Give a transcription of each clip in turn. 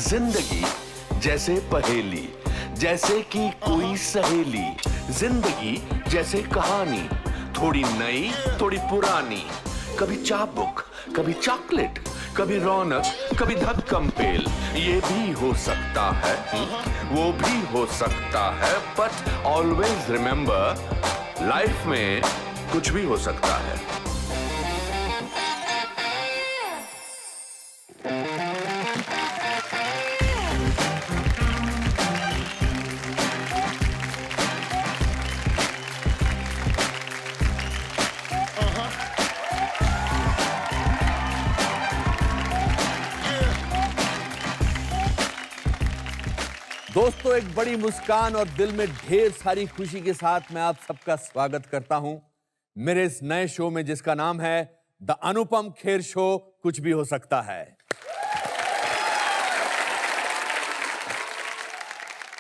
जिंदगी जैसे पहेली, जैसे कि कोई सहेली। जिंदगी जैसे कहानी, थोड़ी नई थोड़ी पुरानी। कभी चाबुक, कभी चॉकलेट, कभी रौनक, कभी धक्कम पेल। ये भी हो सकता है, वो भी हो सकता है, बट ऑलवेज रिमेंबर, लाइफ में कुछ भी हो सकता है। दोस्तों, एक बड़ी मुस्कान और दिल में ढेर सारी खुशी के साथ मैं आप सबका स्वागत करता हूं मेरे इस नए शो में, जिसका नाम है द अनुपम खेर शो। कुछ भी हो सकता है।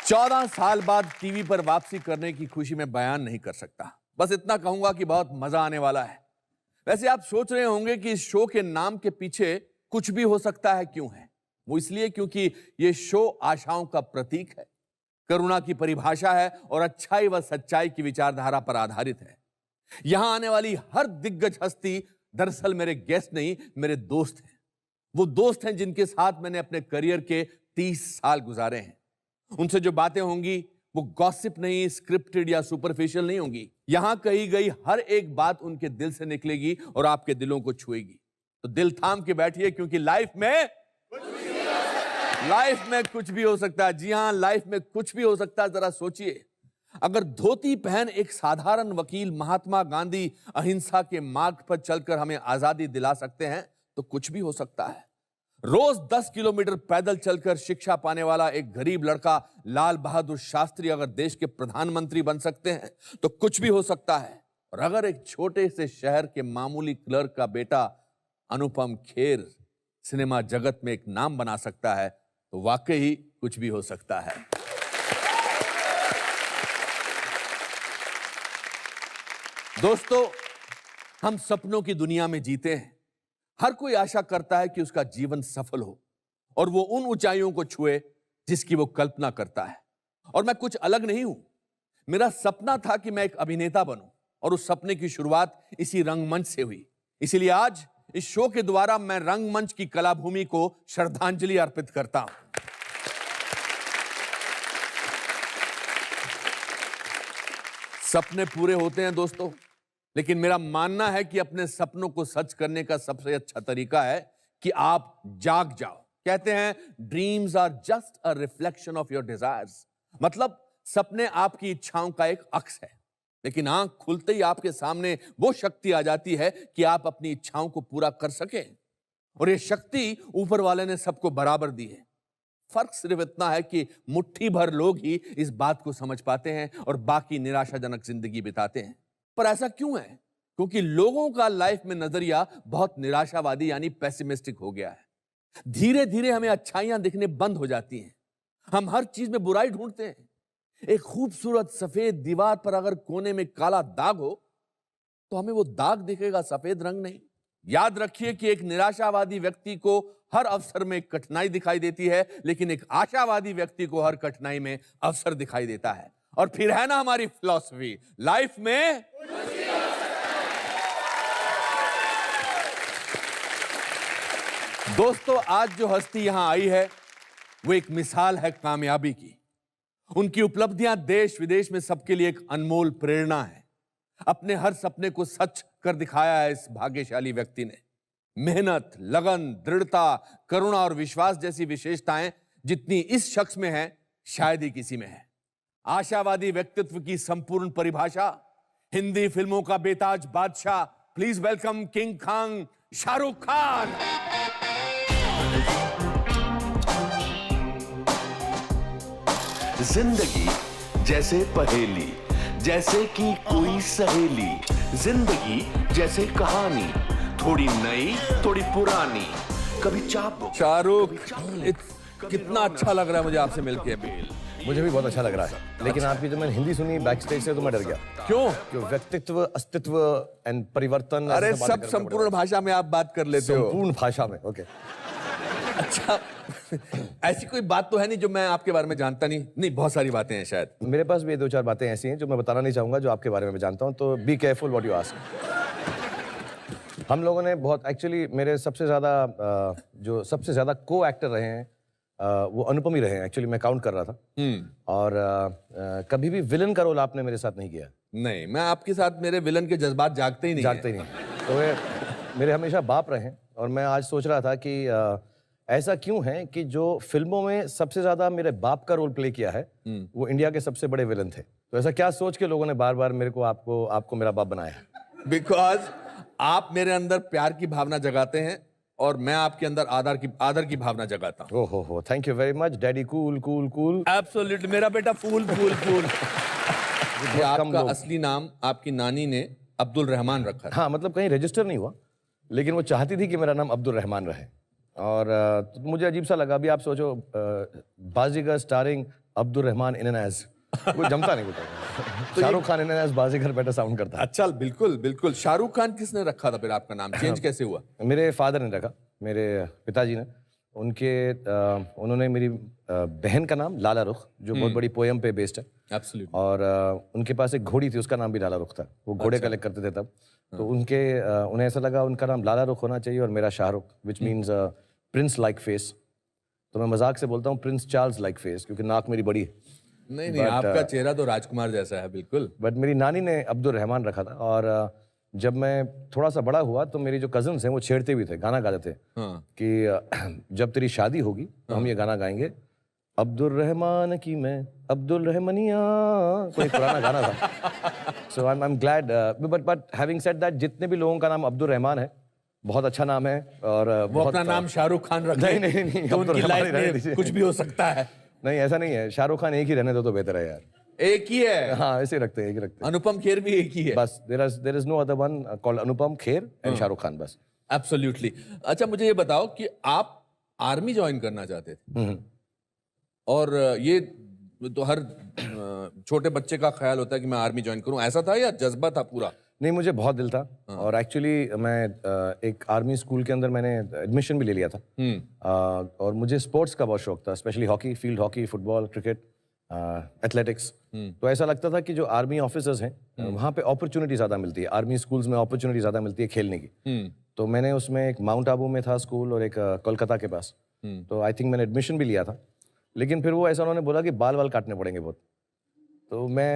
14 साल बाद टीवी पर वापसी करने की खुशी में बयान नहीं कर सकता। बस इतना कहूंगा कि बहुत मजा आने वाला है। वैसे आप सोच रहे होंगे कि इस शो के नाम के पीछे कुछ भी हो सकता है क्यों है। वो इसलिए क्योंकि ये शो आशाओं का प्रतीक है, करुणा की परिभाषा है और अच्छाई व सच्चाई की विचारधारा पर आधारित है। यहां आने वाली हर दिग्गज हस्ती दरअसल मेरे गेस्ट नहीं, मेरे दोस्त हैं। वो दोस्त हैं जिनके साथ मैंने अपने करियर के 30 साल गुजारे हैं। उनसे जो बातें होंगी वो गॉसिप नहीं, स्क्रिप्टेड या सुपरफिशियल नहीं होंगी। यहां कही गई हर एक बात उनके दिल से निकलेगी और आपके दिलों को छुएगी। तो दिल थाम के बैठिए, क्योंकि लाइफ में कुछ भी हो सकता है। जी हां, लाइफ में कुछ भी हो सकता है। जरा सोचिए, अगर धोती पहन एक साधारण वकील महात्मा गांधी अहिंसा के मार्ग पर चलकर हमें आजादी दिला सकते हैं, तो कुछ भी हो सकता है। रोज 10 किलोमीटर पैदल चलकर शिक्षा पाने वाला एक गरीब लड़का लाल बहादुर शास्त्री अगर देश के प्रधानमंत्री बन सकते हैं, तो कुछ भी हो सकता है। और अगर एक छोटे से शहर के मामूली क्लर्क का बेटा अनुपम खेर सिनेमा जगत में एक नाम बना सकता है, तो वाकई ही कुछ भी हो सकता है। दोस्तों, हम सपनों की दुनिया में जीते हैं। हर कोई आशा करता है कि उसका जीवन सफल हो और वो उन ऊंचाइयों को छुए जिसकी वो कल्पना करता है। और मैं कुछ अलग नहीं हूं। मेरा सपना था कि मैं एक अभिनेता बनूं और उस सपने की शुरुआत इसी रंगमंच से हुई। इसीलिए आज इस शो के द्वारा मैं रंगमंच की कलाभूमि को श्रद्धांजलि अर्पित करता हूं। सपने पूरे होते हैं दोस्तों, लेकिन मेरा मानना है कि अपने सपनों को सच करने का सबसे अच्छा तरीका है कि आप जाग जाओ। कहते हैं dreams are just a reflection of your desires. मतलब सपने आपकी इच्छाओं का एक अक्स है, लेकिन आंख खुलते ही आपके सामने वो शक्ति आ जाती है कि आप अपनी इच्छाओं को पूरा कर सकें। और ये शक्ति ऊपर वाले ने सबको बराबर दी है। फर्क सिर्फ इतना है कि मुट्ठी भर लोग ही इस बात को समझ पाते हैं और बाकी निराशाजनक जिंदगी बिताते हैं। पर ऐसा क्यों है? क्योंकि लोगों का लाइफ में नजरिया बहुत निराशावादी यानी पेसिमिस्टिक हो गया है। धीरे धीरे हमें अच्छाइयां दिखने बंद हो जाती हैं। हम हर चीज में बुराई ढूंढते हैं। एक खूबसूरत सफेद दीवार पर अगर कोने में काला दाग हो तो हमें वो दाग दिखेगा, सफेद रंग नहीं। याद रखिए कि एक निराशावादी व्यक्ति को हर अवसर में कठिनाई दिखाई देती है, लेकिन एक आशावादी व्यक्ति को हर कठिनाई में अवसर दिखाई देता है। और फिर है ना हमारी फिलॉसफी, लाइफ में दोस्तों, आज जो हस्ती यहां आई है वो एक मिसाल है कामयाबी की। उनकी उपलब्धियां देश विदेश में सबके लिए एक अनमोल प्रेरणा है। अपने हर सपने को सच कर दिखाया है इस भाग्यशाली व्यक्ति ने। मेहनत, लगन, दृढ़ता, करुणा और विश्वास जैसी विशेषताएं जितनी इस शख्स में है, शायद ही किसी में है। आशावादी व्यक्तित्व की संपूर्ण परिभाषा, हिंदी फिल्मों का बेताज बादशाह। Please welcome king Khan Shahrukh Khan. जिंदगी जैसे पहेली, जैसे कि कोई सहेली। जिंदगी जैसे कहानी, थोड़ी नई थोड़ी पुरानी। कभी चाबुक। शाहरुख, कितना अच्छा लग रहा है मुझे आपसे मिलके। मुझे भी बहुत अच्छा लग रहा है, लेकिन आपकी जब मैंने हिंदी सुनी बैक स्टेज से तो मैं डर गया। क्यों? क्यों? व्यक्तित्व, अस्तित्व एंड परिवर्तन। अरे सब संपूर्ण भाषा में आप बात कर लेते हो। संपूर्ण भाषा में, ओके। अच्छा, ऐसी कोई बात तो है नहीं जो मैं आपके बारे में जानता नहीं? नहीं, बहुत सारी बातें हैं शायद। मेरे पास भी 2-4 बातें ऐसी हैं जो मैं बताना नहीं चाहूंगा, जो आपके बारे में मैं जानता हूं, तो be careful what you ask. हम लोगों ने बहुत, एक्चुअली मेरे सबसे ज़्यादा जो सबसे ज़्यादा को एक्टर रहे हैं वो अनुपम ही रहे हैं। एक्चुअली मैं काउंट कर रहा था। और कभी भी विलन का रोल आपने मेरे साथ नहीं किया। नहीं, मैं आपके साथ, मेरे विलन के जज्बात जागते ही नहीं जागते ही नहीं। तो वे मेरे हमेशा बाप रहे हैं। और मैं आज सोच रहा था कि ऐसा क्यों है कि जो फिल्मों में सबसे ज्यादा मेरे बाप का रोल प्ले किया है वो इंडिया के सबसे बड़े विलन थे। तो ऐसा क्या सोच के लोगों ने बार बार मेरे को आपको मेरा बाप बनाया है? बिकॉज आप मेरे अंदर प्यार की भावना जगाते हैं और मैं आपके अंदर आदर की भावना जगाता हूँ। हो, thank you very much daddy. Cool cool cool. Absolutely, मेरा बेटा फूल फूल फूल। ये कम आपका लोग। असली नाम आपकी नानी ने अब्दुल रहमान रखा है। हाँ, मतलब कहीं रजिस्टर नहीं हुआ, लेकिन वो चाहती थी कि मेरा नाम अब्दुल रहमान रहे। और तो मुझे अजीब सा लगा। अभी आप सोचो, Baazigar starring Abdul Rahman in and as, वो जमता नहीं कुछ। Shahrukh Khan in and as Baazigar better sound करता है। अच्छा, बिल्कुल बिल्कुल। शाहरुख खान किसने रखा था फिर आपका नाम? चेंज कैसे हुआ? मेरे फादर ने रखा, मेरे पिताजी ने। उन्होंने मेरी बहन का नाम लाला रुख, जो बहुत बड़ी पोयम पे बेस्ड है। एब्सोल्युटली। और उनके पास एक घोड़ी थी, उसका नाम भी लाला रुख था। वो घोड़े कलेक्ट करते थे तब। तो उन्हें ऐसा लगा उनका नाम लाला रुख होना चाहिए और मेरा Shahrukh, which means Prince like face. तो मैं मजाक से बोलता हूँ प्रिंस चार्ल्स लाइक फेस, क्योंकि नाक मेरी बड़ी है। नहीं, आपका चेहरा तो राजकुमार जैसा है, बिल्कुल। बट मेरी नानी ने अब्दुल रहमान रखा था। और जब मैं थोड़ा सा बड़ा हुआ तो मेरी जो कजन्स हैं वो छेड़ते भी थे, गाना गाते थे कि जब तेरी शादी होगी तो हम ये गाना गाएंगे, अब्दुल रहमान की मैं अब्दुल रहमनिया। कोई पुराना गाना था। So I am glad. But having said that, जितने भी लोगों का नाम अब्दुल रहमान है, बहुत अच्छा नाम है। और वो अपना नाम शाहरुख खान रख ले, नहीं, तो अब्दुल उनकी रहमान ही लाइफ रहने में दीजिए। कुछ भी हो सकता है। नहीं, ऐसा नहीं है। शाहरुख खान एक ही रहने दो तो बेहतर है यार। एक ही है। हाँ, ऐसे रखते हैं, एक ही रखते हैं। अनुपम खेर भी एक ही है। बस there is no other one called Anupam Kher and Shahrukh Khan, बस। एब्सोल्युटली। अच्छा, मुझे ये बताओ कि आप आर्मी ज्वाइन करना चाहते थे, और ये तो हर छोटे बच्चे का ख्याल होता है कि मैं आर्मी ज्वाइन करूं, ऐसा था या जज्बा था पूरा? नहीं, मुझे बहुत दिल था। और एक्चुअली मैं एक आर्मी स्कूल के अंदर मैंने एडमिशन भी ले लिया था। और मुझे स्पोर्ट्स का बहुत शौक था, specially hockey, field hockey, football, cricket, athletics. तो ऐसा लगता था कि जो आर्मी ऑफिसर्स हैं वहाँ पे अपॉर्चुनिटी ज़्यादा मिलती है, आर्मी स्कूल्स में अपॉर्चुनिटी ज़्यादा मिलती है खेलने की। तो मैंने उसमें एक माउंट आबू में था स्कूल और एक कोलकाता के पास। तो आई थिंक मैंने एडमिशन भी लिया था, लेकिन फिर वो ऐसा उन्होंने बोला कि बाल काटने पड़ेंगे बहुत। तो मैं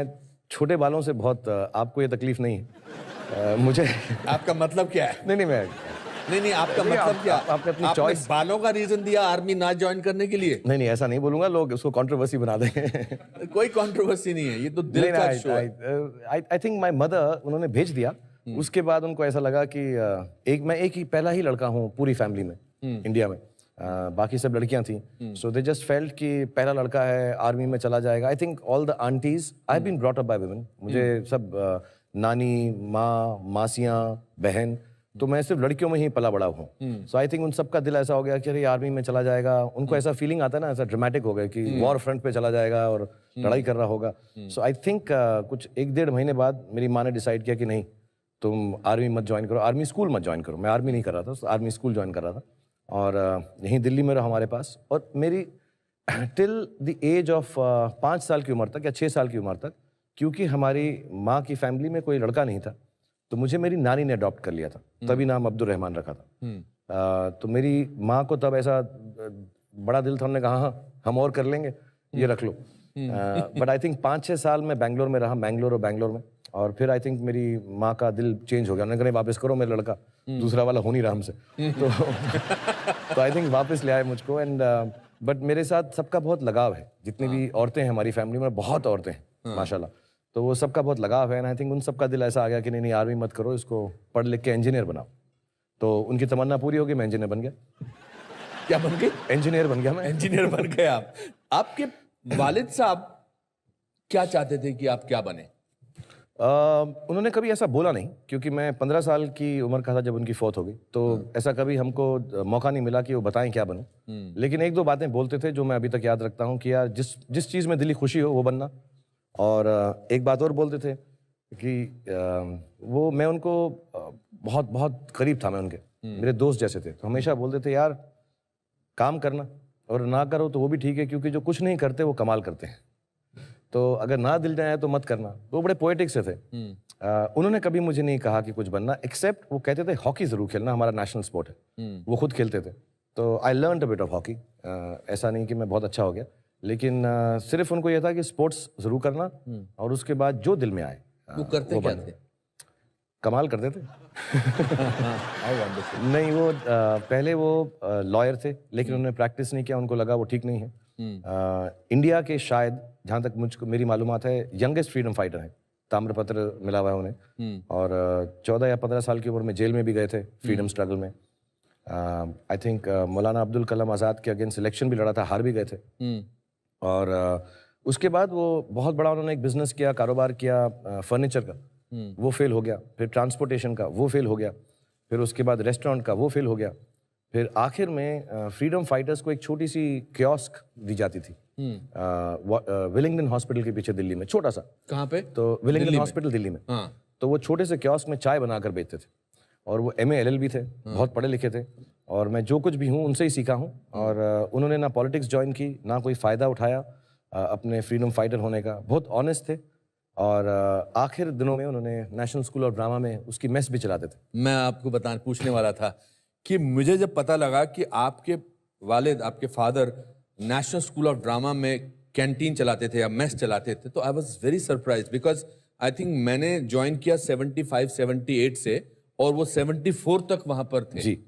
छोटे बालों से बहुत, आपको ये तकलीफ नहीं है मुझे। आपका मतलब क्या है? नहीं, आपका मतलब क्या? आपने अपनी चॉइस, बालों का रीजन दिया आर्मी ना ज्वाइन करने के लिए? नहीं, ऐसा नहीं बोलूंगा, लोग उसको कंट्रोवर्सी बना देंगे। कोई कंट्रोवर्सी नहीं है, ये तो दिल का शो है। आई थिंक माय मदर, उन्होंने भेज दिया। उसके बाद उनको ऐसा लगा कि मैं एक ही पहला ही लड़का हूँ पूरी फैमिली में, इंडिया में। बाकी सब लड़कियां थी। सो दे जस्ट फेल्ट कि पहला लड़का है, आर्मी में चला जाएगा। I think all the aunties, I have been brought up by women. मुझे सब नानी, माँ, मासियाँ, बहन, तो मैं सिर्फ लड़कियों में ही पला बड़ा हूँ। सो आई थिंक उन सब का दिल ऐसा हो गया कि अरे आर्मी में चला जाएगा। उनको ऐसा फीलिंग आता है ना, ऐसा ड्रामेटिक हो गया कि वॉर फ्रंट पे चला जाएगा और लड़ाई कर रहा होगा। सो आई थिंक कुछ 1-1.5 महीने बाद मेरी माँ ने डिसाइड किया कि नहीं, तुम आर्मी मत ज्वाइन करो, आर्मी स्कूल मत ज्वाइन करो। मैं आर्मी नहीं कर रहा था, आर्मी स्कूल ज्वाइन कर रहा था। और यहीं दिल्ली में रहा हमारे पास। और मेरी टिल द एज ऑफ 5 साल की उम्र तक या 6 साल की उम्र तक, क्योंकि हमारी माँ की फैमिली में कोई लड़का नहीं था, तो मुझे मेरी नानी ने अडॉप्ट कर लिया था। तभी नाम अब्दुल रहमान रखा था। तो मेरी माँ को तब ऐसा बड़ा दिल था, उन्होंने कहा हाँ हम और कर लेंगे, ये रख लो। बट आई थिंक 5-6 साल में बैंगलोर में रहा, बैंगलोर में। और फिर आई थिंक मेरी माँ का दिल चेंज हो गया, उन्होंने कहा वापस करो मेरा लड़का, दूसरा वाला हो नहीं रहा हमसे। तो आई थिंक वापस ले आए मुझको। एंड बट मेरे साथ सबका बहुत लगाव है, जितनी भी औरतें हैं हमारी फैमिली में, बहुत औरतें हैं माशाल्लाह, तो वो सबका बहुत लगाव है। एंड आई थिंक उन सबका दिल ऐसा आ गया कि नहीं आर्मी मत करो, इसको पढ़ लिख के इंजीनियर बनाओ। तो उनकी तमन्ना पूरी होगी, मैं इंजीनियर बन गया। क्या बन गए? इंजीनियर बन गया मैं। इंजीनियर बन गए आप। आपके वालिद साहब क्या चाहते थे कि आप क्या बने? उन्होंने कभी ऐसा बोला नहीं, क्योंकि मैं 15 साल की उम्र का था जब उनकी फौत हो गई। तो ऐसा कभी हमको मौका नहीं मिला कि वो बताएं क्या बनूं। लेकिन 1-2 बातें बोलते थे जो मैं अभी तक याद रखता हूं कि यार जिस चीज़ में दिली खुशी हो वो बनना। और एक बात और बोलते थे कि मैं उनको बहुत बहुत करीब था, मैं उनके, मेरे दोस्त जैसे थे। तो हमेशा बोलते थे यार काम करना, और ना करो तो वो भी ठीक है, क्योंकि जो कुछ नहीं करते वो कमाल करते हैं। तो अगर ना दिल जाए तो मत करना। वो बड़े पोएटिक से थे। उन्होंने कभी मुझे नहीं कहा कि कुछ बनना, एक्सेप्ट वो कहते थे हॉकी ज़रूर खेलना, हमारा नेशनल स्पोर्ट है। वो खुद खेलते थे, तो I learn a bit of hockey. ऐसा नहीं कि मैं बहुत अच्छा हो गया, लेकिन सिर्फ उनको ये था कि स्पोर्ट्स ज़रूर करना, और उसके बाद जो दिल में आए वो करते क्या बनना। थे? कमाल करते थे। How wonderful. नहीं, वो पहले वो लॉयर थे, लेकिन उन्होंने प्रैक्टिस नहीं किया, उनको लगा वो ठीक नहीं है। इंडिया के शायद, जहाँ तक मुझको मेरी मालूमात है, यंगेस्ट फ्रीडम फाइटर हैं। ताम्रपत्र मिला हुआ है उन्हें, और 14 या 15 साल की उम्र में जेल में भी गए थे फ्रीडम स्ट्रगल में। आई थिंक मौलाना अब्दुल कलाम आज़ाद के अगेंस्ट इलेक्शन भी लड़ा था, हार भी गए थे। और उसके बाद वो बहुत बड़ा उन्होंने एक बिजनेस किया, कारोबार किया फर्नीचर का, वो फेल हो गया। फिर ट्रांसपोर्टेशन का, वो फेल हो गया। फिर उसके बाद रेस्टोरेंट का, वो फेल हो गया। फिर आखिर में फ्रीडम फाइटर्स को एक छोटी सी कियोस्क दी जाती थी विलिंगडन हॉस्पिटल के पीछे दिल्ली में, छोटा सा। कहाँ पे? तो विलिंगडन हॉस्पिटल दिल्ली में। हाँ। तो वो छोटे से कियोस्क में चाय बनाकर बेचते थे, और वो MA LLB थे, बहुत पढ़े लिखे थे, और मैं जो कुछ भी हूँ उनसे ही सीखा हूँ। और उन्होंने ना पॉलिटिक्स ज्वाइन की, ना कोई फ़ायदा उठाया अपने फ्रीडम फाइटर होने का, बहुत ऑनेस्ट थे। और आखिर दिनों में उन्होंने नेशनल स्कूल ऑफ ड्रामा में उसकी मेस भी चलाते थे। मैं आपको पूछने वाला था कि मुझे जब पता लगा कि आपके वालिद, आपके father national school of drama में कैंटीन चलाते थे या मेस चलाते थे, तो I was very surprise, because I think मैंने ज्वाइन किया 75-78 से, और वो 74 तक वहां पर थे जी।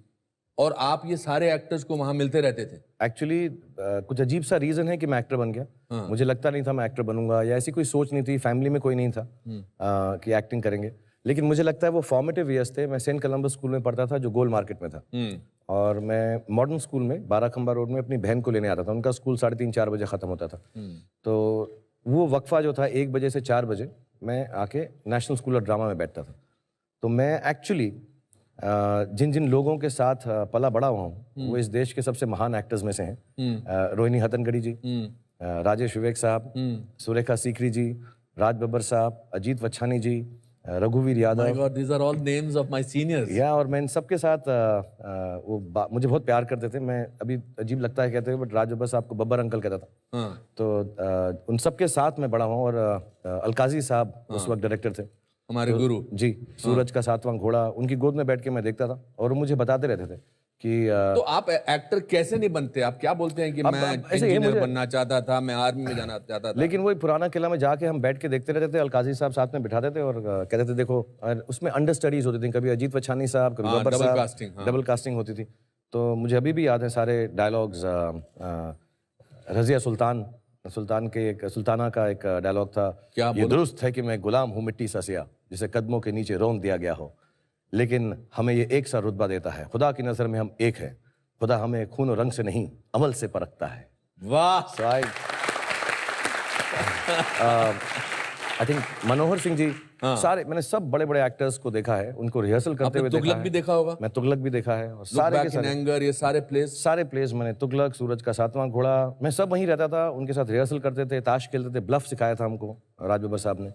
और आप ये सारे एक्टर्स को वहां मिलते रहते थे। एक्चुअली कुछ अजीब सा रीज़न है कि मैं एक्टर बन गया। मुझे लगता नहीं था मैं एक्टर बनूंगा, या ऐसी कोई सोच नहीं थी, फैमिली में कोई नहीं था कि एक्टिंग करेंगे। लेकिन मुझे लगता है वो फॉर्मेटिव ईयर्स थे। मैं सेंट कोलंबस स्कूल में पढ़ता था, जो गोल मार्केट में था, और मैं मॉडर्न स्कूल में बाराखंबा रोड में अपनी बहन को लेने आता था। उनका स्कूल 3:30-4 बजे ख़त्म होता था। तो वो वक्फा जो था 1 बजे से 4 बजे, मैं आके नेशनल स्कूल ऑफ ड्रामा में बैठता था। तो मैं एक्चुअली जिन जिन लोगों के साथ पला बड़ा हुआ हूँ, वो इस देश के सबसे महान एक्टर्स में से हैं। रोहिणी हट्टंगडी जी, राजेश विवेक साहब, सुरेखा सीकरी जी, राज बब्बर साहब, अजीत वच्छानी जी, रघुवीर Yadav. My God, these are all names of my seniors. या और मैं इन सबके साथ मुझे बहुत प्यार करते थे। मैं अभी अजीब लगता है कहते हुए, बट राज बब्बर साहब को बब्बर अंकल कहता था। हाँ। तो उन सबके साथ मैं बड़ा हुआ, और अलकाजी साहब उस वक्त डायरेक्टर थे, हमारे गुरु। जी। सूरज का 7वां घोड़ा, उनकी गोद में बैठ के मैं देखता था, और वो मुझे बताते रहते थे कि तो आप एक्टर कैसे नहीं बनते? आप क्या बोलते हैं कि मैं ऐसे ये इंजीनियर बनना चाहता था, मैं आर्मी में जाना चाहता था? लेकिन वही पुराना किला में जाके हम बैठ के देखते रहते थे। अलकाजी साहब साथ में बिठाते थे और कहते थे देखो, और उसमें अंडर स्टडीज होती थी, कभी अजीत वच्छानी साहब, कभी बब्बर double साहब, casting, हाँ। डबल कास्टिंग होती थी। तो मुझे अभी भी याद है सारे डायलॉग्स। रजिया सुल्तान के एक सुल्ताना का एक डायलॉग था, क्या ये दुरुस्त है कि मैं गुलाम हूँ मिट्टी सा सिया, जिसे कदमों के नीचे रौंद दिया गया हो, लेकिन हमें ये एक सा रुतबा देता है। खुदा की नज़र में हम एक हैं, खुदा हमें खून और रंग से नहीं अमल से परखता है। वाह। So I think Manohar Singh ji, सारे मैंने सब बड़े बड़े एक्टर्स को देखा है, उनको रिहर्सल करते हुए देखा तुगलक है। भी देखा होगा। मैं तुगलक भी देखा है, और Look सारे के Back in सारे Anger, ये सारे प्लेस मैंने तुगलक, सूरज का 7वां घोड़ा, मैं सब वहीं रहता था, उनके साथ रिहर्सल करते थे, ताश खेलते थे। ब्लफ सिखाया था हमको राज बब्बर साहब ने,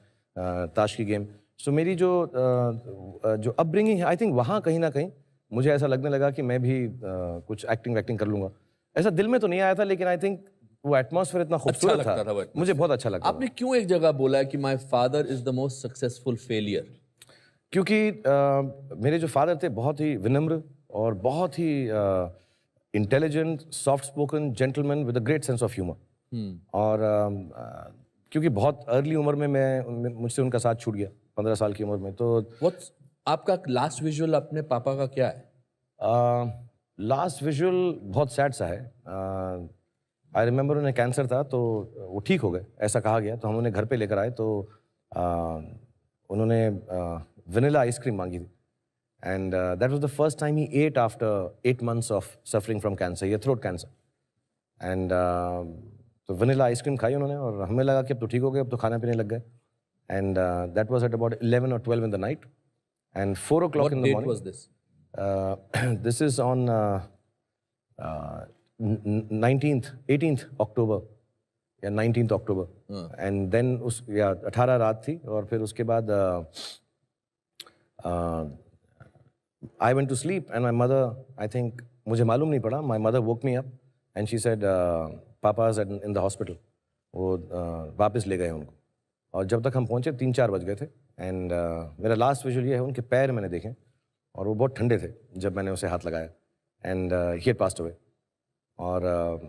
ताश की गेम। सो मेरी जो अपब्रिंगिंग है, आई थिंक वहाँ कहीं ना कहीं मुझे ऐसा लगने लगा कि मैं भी कुछ एक्टिंग वैक्टिंग कर लूंगा। ऐसा दिल में तो नहीं आया था, लेकिन आई थिंक वो एटमॉस्फेयर इतना खूबसूरत लगता था वो था, atmosphere। मुझे बहुत अच्छा लगता। आपने क्यों एक जगह बोला है कि my father is the most successful failure? क्योंकि मेरे जो फादर थे बहुत ही विनम्र और बहुत ही intelligent, soft spoken gentleman with a great sense of humour. और क्योंकि बहुत अर्ली उम्र में मुझसे उनका साथ छूट गया, 15 साल की उम्र में। तो व्हाट्स आपका लास्ट विजुअल अपने पापा का क्या है? लास्ट विजुअल बहुत सैड सा है। आई रिमेंबर उन्हें कैंसर था, तो वो ठीक हो गए ऐसा कहा गया, तो हम उन्हें घर पे लेकर आए। तो उन्होंने वनीला आइसक्रीम मांगी थी, and that was the first time he ate after 8 months of suffering from cancer, ये थ्रोट कैंसर। एंड तो वनीला आइसक्रीम खाई उन्होंने, और हमें लगा कि अब तो ठीक हो गए, अब तो खाना पीने लग गए। And that was at about 11 or 12 in the night, and 4 o'clock What in the date morning. was this? This is on 18th October या 19th October, एंड देन 18 रात थी, और फिर उसके बाद I went to sleep, and my mother, I think मुझे मालूम नहीं पड़ा, my mother woke me up and she said papa is in the hospital. वो वापस ले गए उनको. और जब तक हम पहुंचे 3-4 बज गए थे. एंड मेरा लास्ट विजुअल ये है, उनके पैर मैंने देखे और वो बहुत ठंडे थे जब मैंने उसे हाथ लगाया. And he had passed away. और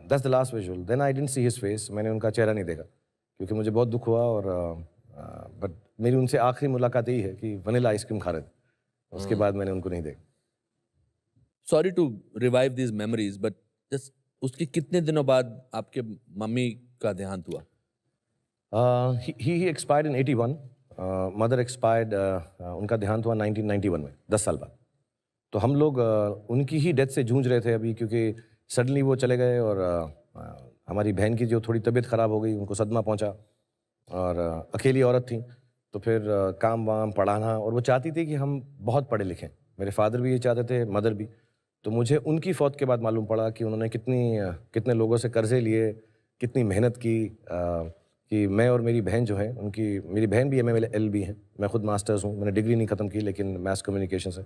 that's the last visual. Then I didn't see his face. मैंने उनका चेहरा नहीं देखा क्योंकि मुझे बहुत दुख हुआ. और बट मेरी उनसे आखिरी मुलाकात यही है कि वनीला आइसक्रीम खा रहे थे. उसके बाद मैंने उनको नहीं देखा. Sorry to revive these memories, but just उसके कितने दिनों बाद आपके मम्मी का देहांत हुआ? He expired in 81. Mother expired, उनका देहांत हुआ 1991 में, 10 साल बाद. तो हम लोग उनकी ही डेथ से जूझ रहे थे अभी, क्योंकि सडनली वो चले गए. और हमारी बहन की जो थोड़ी तबीयत ख़राब हो गई, उनको सदमा पहुंचा. और अकेली औरत थी, तो फिर काम वाम पढ़ाना. और वो चाहती थी कि हम बहुत पढ़े लिखें. मेरे फादर भी ये चाहते थे, मदर भी. तो मुझे उनकी फौत के बाद मालूम पड़ा कि उन्होंने कितने लोगों से कर्जे लिए, कितनी मेहनत की. कि मैं और मेरी बहन जो है, मेरी बहन भी MLLB है, मैं खुद मास्टर्स हूँ. मैंने डिग्री नहीं ख़त्म की लेकिन मैस कम्युनिकेशन से.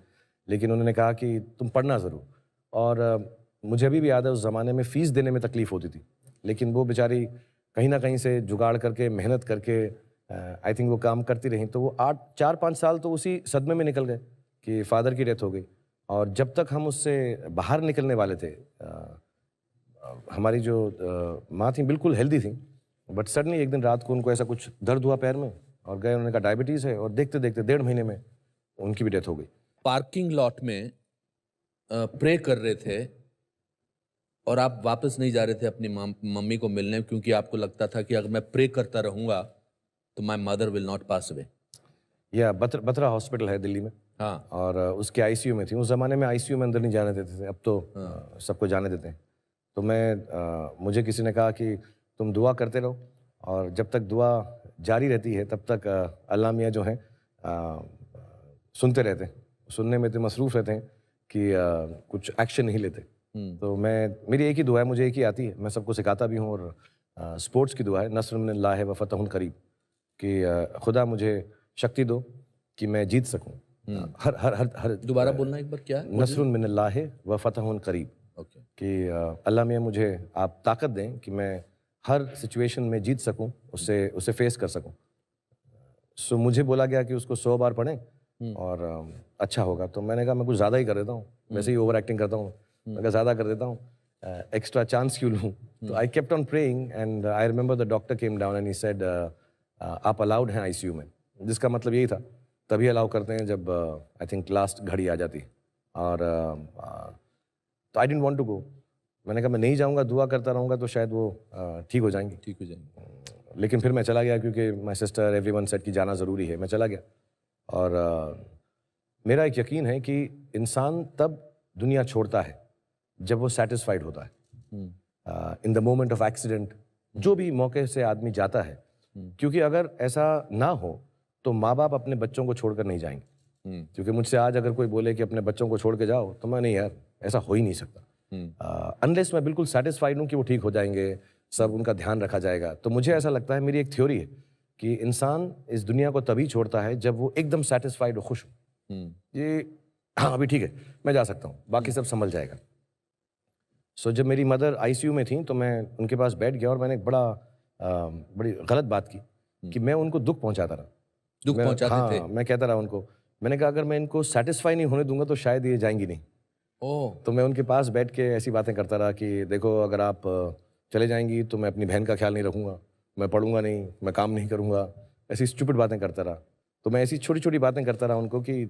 लेकिन उन्होंने कहा कि तुम पढ़ना ज़रूर. और मुझे अभी भी याद है, उस ज़माने में फ़ीस देने में तकलीफ़ होती थी. लेकिन वो बेचारी कहीं ना कहीं से जुगाड़ करके, मेहनत करके आई थिंक वो काम करती रहीं. तो वो 4-5 साल तो उसी सदमे में निकल गए कि फ़ादर की डेथ हो गई. और जब तक हम उससे बाहर निकलने वाले थे, हमारी जो माँ थी बिल्कुल हेल्दी थी. बट सडनली एक दिन रात को उनको ऐसा कुछ दर्द हुआ पैर में, और गए. उन्होंने कहा डायबिटीज़ है. और देखते देखते 1.5 महीने में उनकी भी डेथ हो गई. पार्किंग लॉट में प्रे कर रहे थे और आप वापस नहीं जा रहे थे अपनी मम्मी को मिलने, क्योंकि आपको लगता था कि अगर मैं प्रे करता रहूँगा तो my mother will not pass away. या बत्रा हॉस्पिटल है दिल्ली में. हाँ. और उसके ICU में थी. उस ज़माने में ICU में अंदर नहीं जाने देते थे. अब तो सबको जाने देते हैं. तो मुझे किसी ने कहा कि तुम दुआ करते रहो, और जब तक दुआ जारी रहती है तब तक अल्लाह मियाँ जो हैं सुनते रहते हैं. सुनने में तो मसरूफ़ रहते हैं कि कुछ एक्शन नहीं लेते. तो मेरी एक ही दुआ है, मुझे एक ही आती है, मैं सबको सिखाता भी हूँ. और स्पोर्ट्स की दुआ है, नस्रुम मिनल्लाहि व फतहुन करीब, कि खुदा मुझे शक्ति दो कि मैं जीत सकूँ. हर दोबारा बोलना एक बार, क्या है? नस्रुन मिनल्लाहि व फतहुन करीब. ओके. कि अल्लाह मियाँ मुझे आप ताकत दें कि मैं हर सिचुएशन में जीत सकूं, उसे फेस कर सकूं. सो मुझे बोला गया कि उसको 100 बार पढ़ें और अच्छा होगा. तो मैंने कहा मैं कुछ ज़्यादा ही कर देता हूँ, वैसे ही ओवर एक्टिंग करता हूँ. मैं कहा ज़्यादा कर देता हूँ, एक्स्ट्रा चांस क्यों लूँ. तो I kept on praying. And I remember the doctor came down and he said आप अलाउड हैं ICU में. जिसका मतलब यही था, तभी अलाउ करते हैं जब आई थिंक लास्ट घड़ी आ जाती. और तो I didn't want to go. मैंने कहा मैं नहीं जाऊंगा, दुआ करता रहूंगा तो शायद वो ठीक हो जाएंगी. लेकिन फिर मैं चला गया, क्योंकि माय सिस्टर एवरीवन सेड कि जाना ज़रूरी है. मैं चला गया. और मेरा एक यकीन है कि इंसान तब दुनिया छोड़ता है जब वो सेटिस्फाइड होता है. In the moment of accident, जो भी मौके से आदमी जाता है. क्योंकि अगर ऐसा ना हो तो माँ बाप अपने बच्चों को छोड़कर नहीं जाएंगे. क्योंकि मुझसे आज अगर कोई बोले कि अपने बच्चों को छोड़ के जाओ, तो मैं नहीं यार, ऐसा हो ही नहीं सकता. अनलेस मैं बिल्कुल सेटिस्फाइड हूँ कि वो ठीक हो जाएंगे, सब उनका ध्यान रखा जाएगा. तो मुझे ऐसा लगता है, मेरी एक थ्योरी है कि इंसान इस दुनिया को तभी छोड़ता है जब वो एकदम सेटिस्फाइड हो, खुश हो. ये हाँ अभी ठीक है, मैं जा सकता हूँ, बाकी सब संभल जाएगा. सो जब मेरी मदर ICU में थी तो मैं उनके पास बैठ गया और मैंने एक बड़ी गलत बात की कि मैं उनको दुख पहुँचाता रहा. दुख पहुँचाते थे? मैं कहता रहा उनको. मैंने कहा अगर मैं इनको सेटिस्फाई नहीं होने दूंगा तो शायद ये जाएंगी नहीं. तो मैं उनके पास बैठ के ऐसी बातें करता रहा कि देखो अगर आप चले जाएंगी तो मैं अपनी बहन का ख्याल नहीं रखूँगा, मैं पढ़ूंगा नहीं, मैं काम नहीं करूँगा. ऐसी स्टूपिड बातें करता रहा. तो मैं ऐसी छोटी छोटी बातें करता रहा उनको कि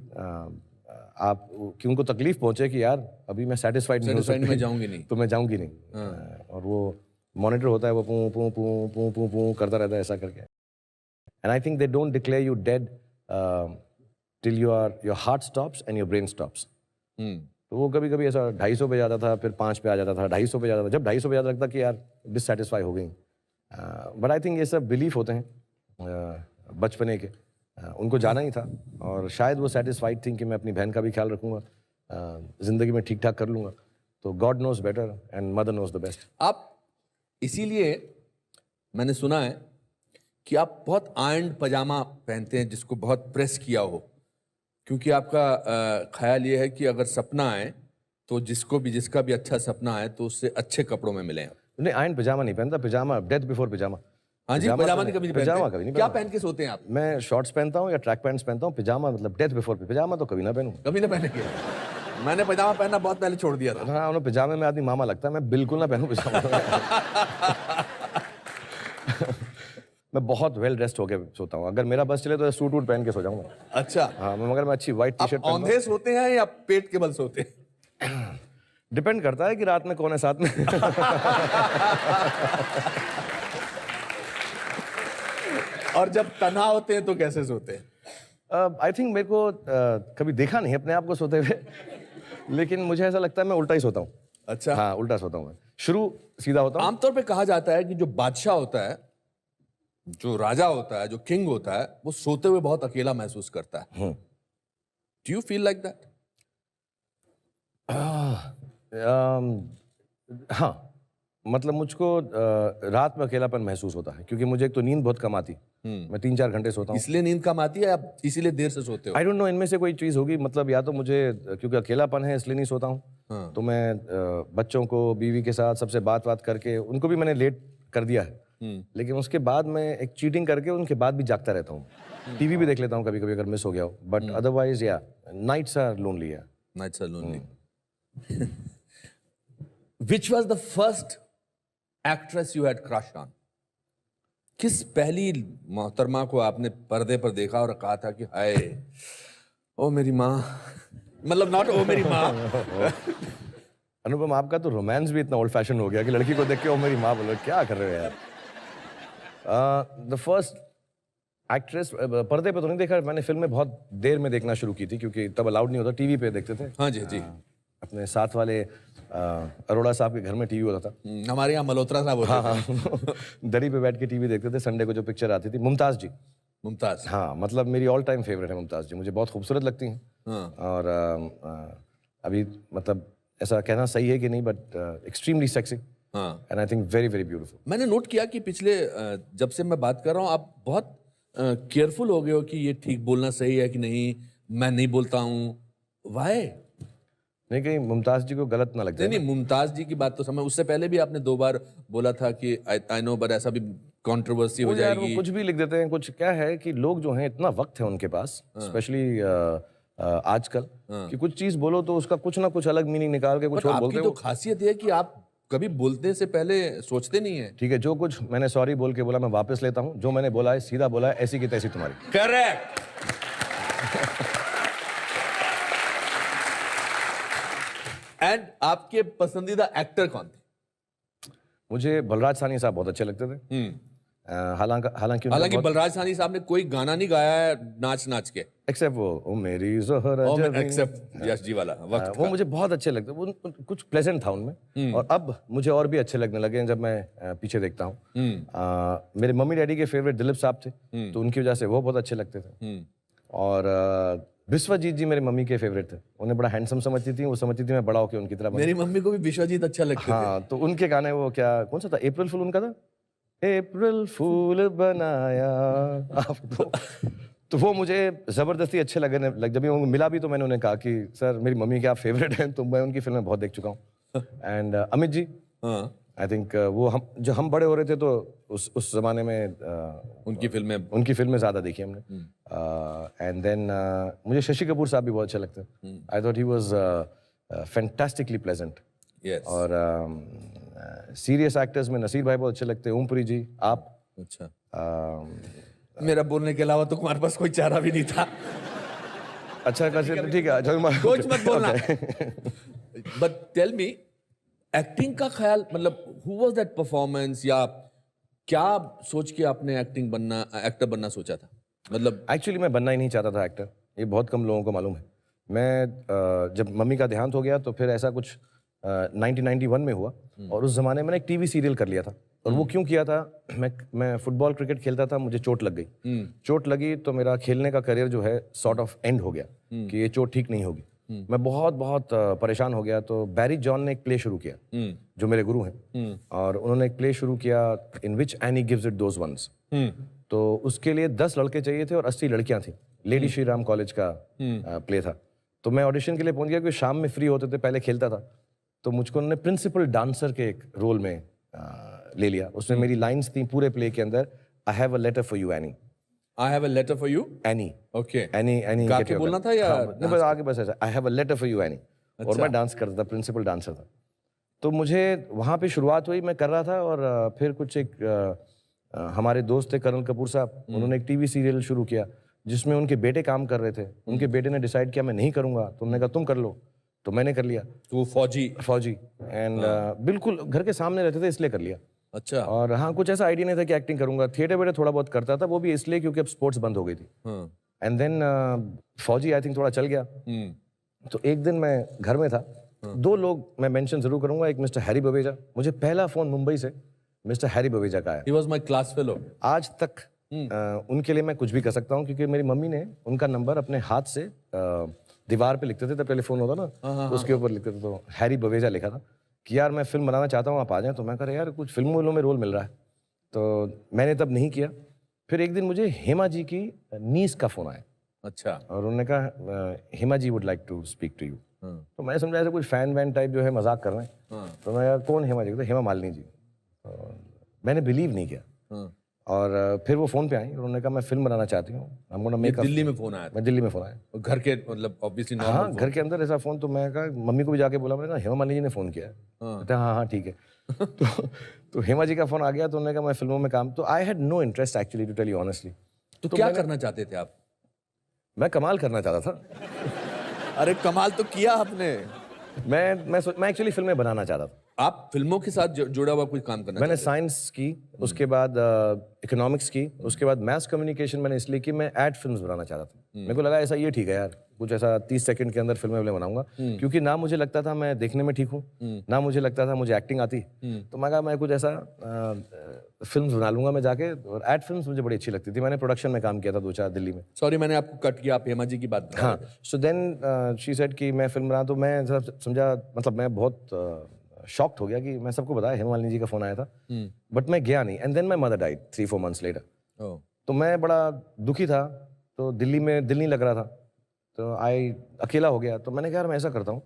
उनको तकलीफ पहुँचे कि यार अभी मैं सेटिस्फाइड नहीं हो सकती, मैं जाऊँगी नहीं, तो मैं जाऊँगी नहीं. और वो मॉनिटर होता है, वो पू पू पू पू पू पू करता रहता है ऐसा करके. And I think they don't declare you dead till your heart stops and your brain stops. तो वो कभी कभी ऐसा 250 पे जाता था, फिर 5 पे आ जाता था, 250 पे जाता था. जब 250 पे जाता लगता कि यार डिससेटिस्फाई हो गई. बट आई थिंक ये सब बिलीफ होते हैं बचपने के. उनको जाना ही था और शायद वो सेटिस्फाइड थी कि मैं अपनी बहन का भी ख्याल रखूँगा, ज़िंदगी में ठीक ठाक कर लूँगा. तो God knows better and mother knows the best. आप इसीलिए मैंने सुना है कि आप बहुत आयरन पजामा पहनते हैं जिसको बहुत प्रेस किया हो, क्योंकि आपका ख्याल ये है कि अगर सपना आए तो जिसका भी अच्छा सपना है तो उससे अच्छे कपड़ों में मिले आप। नहीं, आयन पिजामा नहीं पहनता, पिजामा डेथ बिफोर पिजामा। हाँ जी, पजामा नहीं कभी नहीं पिजामा पहनते? कभी नहीं क्या पहनता। पहन के सोते हैं आप? मैं शॉर्ट्स पहनता हूँ या ट्रैक पैंट्स पहनता हूँ, पिजामा मतलब डेथ बिफोर पिजामा तो कभी ना पहनूं। कभी ना पहने के? मैंने पजामा पहनना बहुत पहले छोड़ दिया था। हाँ, उन्हें पिजामे में आदमी मामा लगता है, मैं बिल्कुल ना पहनूं पिजामा। मैं बहुत वेल ड्रेस्ड होके सोता हूँ, अगर मेरा बस चले तो सूट वूट पहन के सो जाऊंगा। अच्छा, हाँ, मगर मैं अच्छी व्हाइट टी आप शर्ट औंधे सोते हैं या पेट के बल सोते हैं? डिपेंड करता है कि रात में कौन है साथ में। और जब तन्हा होते हैं तो कैसे सोते हैं? आई थिंक मेरे को कभी देखा नहीं अपने आप को सोते हुए, लेकिन मुझे ऐसा लगता है मैं उल्टा ही सोता हूँ। अच्छा, हाँ, उल्टा सोता हूँ मैं, शुरू सीधा होता हूँ। आमतौर पे कहा जाता है कि जो बादशाह होता है, जो राजा होता है, जो किंग होता है, वो सोते हुए बहुत अकेला महसूस करता है। Do you feel like that? हाँ, मतलब मुझको रात में अकेलापन महसूस होता है, क्योंकि मुझे एक तो नींद बहुत कम आती, मैं 3-4 घंटे सोता हूँ। इसलिए नींद कम आती है या इसीलिए देर से सोते हो? आई डोंट नो, इनमें से कोई चीज़ होगी, मतलब या तो मुझे क्योंकि अकेलापन है इसलिए नहीं सोता हूँ। तो मैं बच्चों को, बीवी के साथ सबसे बात करके, उनको भी मैंने लेट कर दिया है, लेकिन उसके बाद मैं एक चीटिंग करके उनके बाद भी जागता रहता हूँ। टीवी भी देख लेता हूँ कभी कभी अगर मिस हो गया हो, बट अदरवाइज या नाइट्स आर लोनली। या Nights are lonely. Which was the first actress you had crush on? किस पहली मोहतरमा को आपने पर्दे पर देखा और कहा था कि हाय ओ मेरी माँ, मतलब नॉट ओ मेरी माँ। अनुपम, आपका तो रोमांस भी इतना ओल्ड फैशन हो गया कि लड़की को देख के ओ मेरी माँ बोलो, क्या कर रहे हो यार। द फर्स्ट एक्ट्रेस, पर्दे पे तो नहीं देखा मैंने, फिल्म में बहुत देर में देखना शुरू की थी क्योंकि तब अलाउड नहीं होता, टीवी पे देखते थे। हाँ जी जी, अपने साथ वाले अरोड़ा साहब के घर में टीवी होता था। हमारे यहाँ मल्होत्रा साहब होते थे। हाँ, दरी पे बैठ के टीवी देखते थे, संडे को जो पिक्चर आती थी, मुमताज जी। मुमताज, हाँ, मतलब मेरी ऑल टाइम फेवरेट है मुमताज जी, मुझे बहुत खूबसूरत लगती हैं। और अभी मतलब ऐसा कहना सही है कि नहीं, but extremely sexy and I think very very beautiful. मैंने नोट किया कि पिछले जब से मैं बात कर रहा हूँ आप बहुत केयरफुल हो गए हो कि ये ठीक बोलना सही है कि नहीं, मैं नहीं बोलता हूँ। वाई? नहीं, कहीं मुमताज जी को गलत ना लग जाए। नहीं, मुमताज जी की बात तो समझ, उससे पहले भी आपने 2 बार बोला था कि आई नो, बट ऐसा भी कंट्रोवर्सी हो यार, वो जाएगी। कुछ भी लिख देते हैं। कुछ क्या है कि लोग जो हैं, इतना वक्त है उनके पास, स्पेशली आजकल, कि कुछ चीज बोलो तो उसका कुछ ना कुछ अलग मीनिंग निकाल के कुछ और बोलते आपकी तो खासियत है कि आप कभी बोलने से पहले सोचते नहीं है। ठीक है, जो कुछ मैंने सॉरी बोल के बोला मैं वापस लेता हूँ, जो मैंने बोला है सीधा बोला है, ऐसी की तैसी तुम्हारी। करेक्ट। एंड आपके पसंदीदा एक्टर कौन थे? मुझे बलराज साहनी साहब बहुत अच्छे लगते थे। हालांकि बलराज साहनी साहब ने कोई गाना नहीं गाया है नाच नाच के, एक्सेप्ट वो ओ मेरी ज़ोहरा जबीं, एक्सेप्ट यश जी वाला वक्त वो मुझे बहुत अच्छे लगते। कुछ प्लेजेंट था उनमें, और अब मुझे और भी अच्छे लगने लगे हैं जब मैं पीछे देखता हूँ। मेरे मम्मी डैडी के फेवरेट दिलीप साहब थे, तो उनकी वजह से वो बहुत अच्छे लगते थे। और विश्वजीत जी मेरी मम्मी के फेवरेट थे, उन्हें बड़ा हैंडसम समझती थी, वो समझती थी मैं बड़ा होकर उनकी तरह बनूं। मेरी मम्मी को भी विश्वजीत अच्छा लगता है। हाँ, तो उनके गाने, वो क्या कौन सा था, अप्रैल फूल उनका था, अप्रैल फूल बनाया आपको, तो वो मुझे जबरदस्ती अच्छे लगने लग। जब वो मिला भी तो मैंने उन्हें कहा कि सर मेरी मम्मी के आप फेवरेट हैं, तो मैं उनकी फिल्में बहुत देख चुका हूँ। And Amit ji, I think वो हम बड़े हो रहे थे तो उस जमाने में उनकी फिल्में ज्यादा देखी हमने। एंड देन मुझे शशि कपूर साहब भी बहुत अच्छे लगते हैं। I thought he was fantastically pleasant. और सीरियस एक्टर्स में नसीर भाई बहुत अच्छे लगते हैं, ओमपुरी जी, आप। अच्छा, मेरा बोलने के अलावा तो तुम्हारे पास कोई चारा भी नहीं था। अच्छा, ठीक है, कुछ मत बोलना। बट टेल मी, एक्टिंग का ख्याल, मतलब हु वाज दैट परफॉर्मेंस, या क्या सोच के आपने एक्टर बनना सोचा था? मतलब एक्चुअली मैं बनना ही नहीं चाहता था एक्टर, ये बहुत कम लोगों को मालूम है। मैं जब मम्मी का देहांत हो गया तो फिर ऐसा कुछ 1991 में हुआ, और उस जमाने में एक टीवी सीरियल कर लिया था। और वो क्यों किया था, मैं फुटबॉल क्रिकेट खेलता था, मुझे चोट लग गई। चोट लगी तो मेरा खेलने का करियर जो है सॉर्ट ऑफ एंड हो गया, कि ये चोट ठीक नहीं होगी। मैं बहुत बहुत परेशान हो गया। तो बैरी जॉन ने एक प्ले शुरू किया, जो मेरे गुरु हैं, और उन्होंने एक प्ले शुरू किया, in which Annie gives it those ones. तो उसके लिए 10 लड़के चाहिए थे और 80 लड़कियां थी। लेडी श्री राम कॉलेज का प्ले था। तो मैं ऑडिशन के लिए पहुंच गया, क्योंकि शाम में फ्री होते थे, पहले खेलता था, तो मुझको उन्होंने प्रिंसिपल डांसर के एक रोल में ले लिया। उसमें मेरी लाइंस थी पूरे प्ले के अंदर, I have a letter for you Annie. I have a letter for you Annie, okay, Annie Annie गा के बोलना था या नहीं, बस आगे बस ऐसा, I have a letter for you Annie. और मैं डांस करता था, प्रिंसिपल डांसर था। तो मुझे वहाँ पे शुरुआत हुई, मैं कर रहा था, और फिर कुछ एक हमारे दोस्त थे कर्नल कपूर साहब, उन्होंने एक टीवी सीरियल शुरू किया जिसमें उनके बेटे काम कर रहे थे। उनके बेटे ने डिसाइड किया मैं नहीं करूँगा, तो उन्होंने कहा तुम कर लो, तो मैंने कर लिया। तो वो फौजी एंड बिल्कुल घर के सामने रहते थे, इसलिए कर लिया। अच्छा। और हाँ, कुछ ऐसा आइडिया नहीं था कि एक्टिंग करूंगा। थिएटर वेटर थोड़ा बहुत करता था, वो भी इसलिए क्योंकि अब स्पोर्ट्स बंद हो गई थी। एंड देन फौजी आई थिंक थोड़ा चल गया। तो एक दिन मैं घर में था, दो लोग मैं मेंशन जरूर करूंगा, एक मिस्टर हैरी बवेजा, मुझे पहला फोन मुंबई से मिस्टर हैरी बवेजा का आया। He was my class fellow. आज तक उनके लिए मैं कुछ भी कर सकता हूँ, क्योंकि मेरी मम्मी ने उनका नंबर अपने हाथ से दीवार पे लिखते थे, तब टेलीफोन होता ना, तो उसके ऊपर लिखते थे, तो हैरी बवेजा लिखा था कि यार मैं फिल्म बनाना चाहता हूँ, आप आ जाएं। तो मैं कह रहा यार कुछ फिल्मों में रोल मिल रहा है, तो मैंने तब नहीं किया। फिर एक दिन मुझे हेमा जी की नीस का फोन आया। अच्छा। और उन्होंने कहा Hema ji would like to speak to you. तो मैं समझा ऐसे कुछ फैन वैन टाइप जो है, मजाक कर रहे हैं। तो मैं यार कौन हेमा जी? तो हेमा मालिनी जी। तो मैंने बिलीव नहीं किया। और फिर वो फोन पे आई, उन्होंने कहा मैं फिल्म बनाना चाहती हूँ। दिल्ली में फोन आया था? मैं दिल्ली में फोन आया, घर के मतलब ऑब्वियसली नॉर्मल। हाँ, घर के अंदर ऐसा फोन। तो मैं कहा, मम्मी को भी जाके बोला, मैंने कहा हेमा मालिनी जी ने फोन किया है। कहते हाँ हाँ ठीक है। तो हेमा जी का फोन आ गया, तो उन्होंने कहा मैं फिल्मों में काम। तो I had no interest actually, to tell you honestly. तो क्या करना चाहते थे आप? मैं कमाल करना चाहता था। अरे कमाल तो किया आपने। मैं एक्चुअली फिल्में बनाना चाहता था। आप फिल्मों के साथ जुड़ा हुआ कोई काम करना? मैंने साइंस की, उसके बाद इकोनॉमिक्स की, उसके बाद मैथ कम्युनिकेशन मैंने इसलिए की, मैं एड फिल्म्स बनाना चाहता था। मेरे को लगा ऐसा ये ठीक है यार, कुछ ऐसा 30 सेकंड के अंदर फिल्में बनाऊंगा, क्योंकि ना मुझे लगता था मैं देखने में ठीक हूँ, ना मुझे लगता था मुझे एक्टिंग आती। तो मैं कहा मैं कुछ ऐसा फिल्म्स बना लूंगा मैं जाके। और एड फिल्म्स मुझे बड़ी अच्छी लगती थी। मैंने प्रोडक्शन में काम किया था 2-4 दिल्ली में। सॉरी मैंने आपको कट किया, आप हेमा जी की बात। हाँ, सो देन शी सेड कि मैं फिल्म बना। तो मैं समझा, मतलब मैं बहुत शॉक्ड हो गया कि मैं सबको बताया हेमा मालिनी जी का फोन आया था, बट मैं गया नहीं। And then my mother died 3-4 months later. तो मैं बड़ा दुखी था, तो दिल्ली में दिल नहीं लग रहा था, तो अकेला हो गया। तो मैंने कहा यार मैं ऐसा करता हूँ,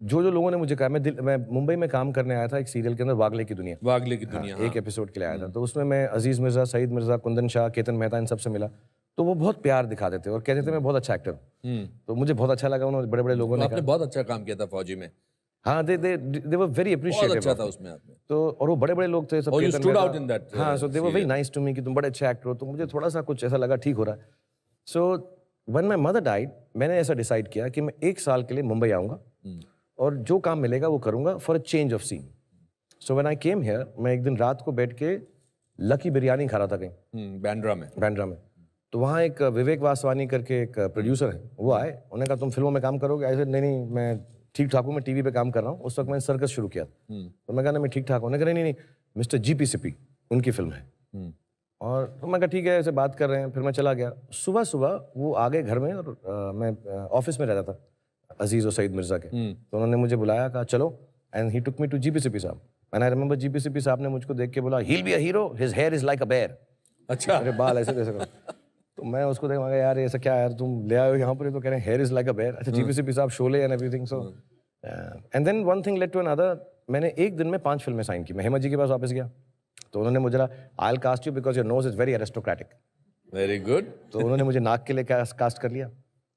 जो लोगों ने मुझे कहा, मैं मुंबई में काम करने आया था एक सीरियल के अंदर, वागले की दुनिया। वागले की दुनिया, हाँ, एक एपिसोड के लिए आया था। तो उसमें मैं अजीज मिर्जा, सईद मिर्जा, कुंदन शाह, केतन मेहता, इन सबसे मिला। तो वो बहुत प्यार दिखाते थे और कहते थे मैं बहुत अच्छा एक्टर हूँ। तो मुझे बहुत अच्छा लगा, उन्होंने बड़े बड़े लोगों ने आपने बहुत अच्छा काम किया था फौजी में। हाँ, they were very appreciative। अच्छा था उसमें आपने। तो और वो बड़े बड़े लोग थे सब। Oh, you stood out in that, हाँ, so they were very nice to me कि तुम बड़े अच्छे एक्टर हो। तो मुझे थोड़ा सा कुछ ऐसा लगा ठीक हो रहा है। So when my mother died, मैंने ऐसा डिसाइड किया कि मैं 1 साल के लिए मुंबई आऊँगा और जो काम मिलेगा वो करूँगा for a change of scene. So when I came here, मैं एक दिन रात को बैठ के लकी बिरयानी खा रहा था कहीं बांद्रा में। तो वहाँ एक विवेक वासवानी करके एक प्रोड्यूसर है, वो आए। उन्होंने कहा तुम फिल्मों में काम करोगे? ऐसे नहीं, मैं ठीक ठाक हूँ, मैं टीवी पे काम कर रहा हूँ। उस वक्त मैंने सर्कस शुरू किया। तो मैं कहा मैं ठीक ठाक हूँ। उन्होंने कहा नहीं, मिस्टर जीपी सिपी उनकी फिल्म है। और तो मैं कहा ठीक है, ऐसे बात कर रहे हैं। फिर मैं चला गया। सुबह वो आ गए घर में, और मैं ऑफिस में रहता था अजीज और सईद मिर्जा के। तो उन्होंने मुझे बुलाया, कहा चलो, and he took me to GP Sippy sahab. And I remember GP Sippy sahab ने मुझको देख के बोला, he'll be a hero, his hair is like a bear। अच्छा। मेरे बाल ऐसे कैसे करो? तो मैं उसको देख मैं यार ऐसा क्या यार, तुम ले आए हो यहाँ पर? तो कह रहे हैं hair is like a bear. अच्छा, जीपी सिपी साहब, Sholay and everything. So and then one thing led to another. मैंने एक दिन में 5 फिल्में साइन की। मैं हेमा जी के पास वापस गया, तो उन्होंने मुझे I will cast you because your nose is very aristocratic. Very good. तो उन्होंने मुझे नाक के लिए कास्ट कर लिया।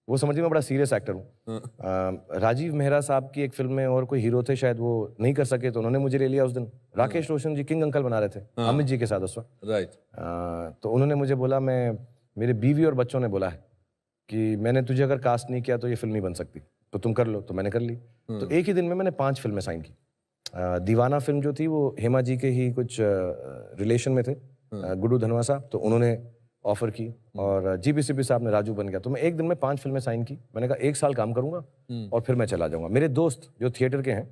वो समझिए मैं बड़ा सीरियस एक्टर हूँ। राजीव मेहरा साहब की एक फिल्म में और कोई हीरो थे शायद, वो नहीं कर सके, तो उन्होंने मुझे ले लिया उस दिन। राकेश रोशन जी किंग अंकल बना रहे थे अमित जी के साथ उस वक्त। राइट। तो उन्होंने मुझे बोला, मेरे बीवी और बच्चों ने बोला है कि मैंने तुझे अगर कास्ट नहीं किया तो ये फिल्म नहीं बन सकती, तो तुम कर लो। तो मैंने कर ली। तो एक ही दिन में मैंने 5 फिल्में साइन की। दीवाना फिल्म जो थी वो हेमा जी के ही कुछ रिलेशन में थे, गुड्डू धनवा साहब, तो उन्होंने ऑफर की। और जीपीसीपी साहब ने राजू बन गया। तो मैं एक दिन में 5 फिल्में साइन की। मैंने कहा 1 साल काम करूंगा और फिर मैं चला जाऊंगा। मेरे दोस्त जो थिएटर के हैं,